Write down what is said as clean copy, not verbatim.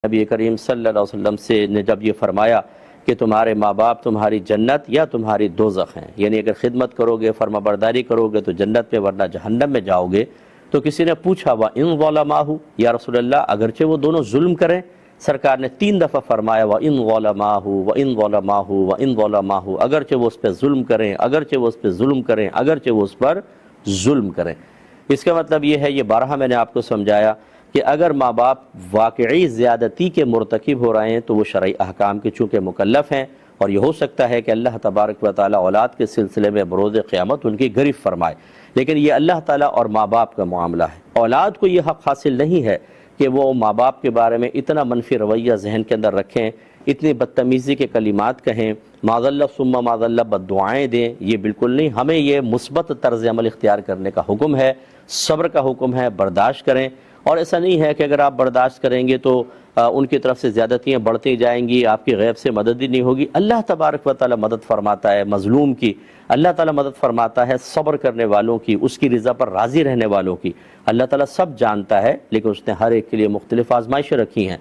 نبی کریم صلی اللہ علیہ وسلم سے نے جب یہ فرمایا کہ تمہارے ماں باپ تمہاری جنت یا تمہاری دوزخ ہیں، یعنی اگر خدمت کرو گے، فرما برداری کرو گے تو جنت میں ورنہ جہنم میں جاؤ گے، تو کسی نے پوچھا وَإِن ظَلَمَاهُ، یا رسول اللہ اگرچہ وہ دونوں ظلم کریں؟ سرکار نے 3 دفعہ فرمایا وَإِن ظَلَمَاهُ وَإِن ظَلَمَاهُ وَإِن ظَلَمَاهُ، اگرچہ وہ اس پہ ظلم کریں، اگرچہ وہ اس پہ ظلم کریں، اگرچہ وہ اس پر ظلم کریں۔ اس کا مطلب یہ ہے، یہ بارہا میں نے آپ کو سمجھایا کہ اگر ماں باپ واقعی زیادتی کے مرتکب ہو رہے ہیں تو وہ شرعی احکام کے چونکہ مکلف ہیں، اور یہ ہو سکتا ہے کہ اللہ تبارک و تعالیٰ اولاد کے سلسلے میں بروز قیامت ان کی گرفت فرمائے، لیکن یہ اللہ تعالیٰ اور ماں باپ کا معاملہ ہے۔ اولاد کو یہ حق حاصل نہیں ہے کہ وہ ماں باپ کے بارے میں اتنا منفی رویہ ذہن کے اندر رکھیں، اتنی بدتمیزی کے کلمات کہیں، معذاللہ ثم معذاللہ بد دعائیں دیں، یہ بالکل نہیں۔ ہمیں یہ مثبت طرز عمل اختیار کرنے کا حکم ہے، صبر کا حکم ہے، برداشت کریں، اور ایسا نہیں ہے کہ اگر آپ برداشت کریں گے تو ان کی طرف سے زیادتیاں بڑھتی جائیں گی، آپ کی غیب سے مدد ہی نہیں ہوگی۔ اللہ تبارک و تعالیٰ مدد فرماتا ہے مظلوم کی، اللہ تعالیٰ مدد فرماتا ہے صبر کرنے والوں کی، اس کی رضا پر راضی رہنے والوں کی۔ اللہ تعالیٰ سب جانتا ہے، لیکن اس نے ہر ایک کے لیے مختلف آزمائشیں رکھی ہیں۔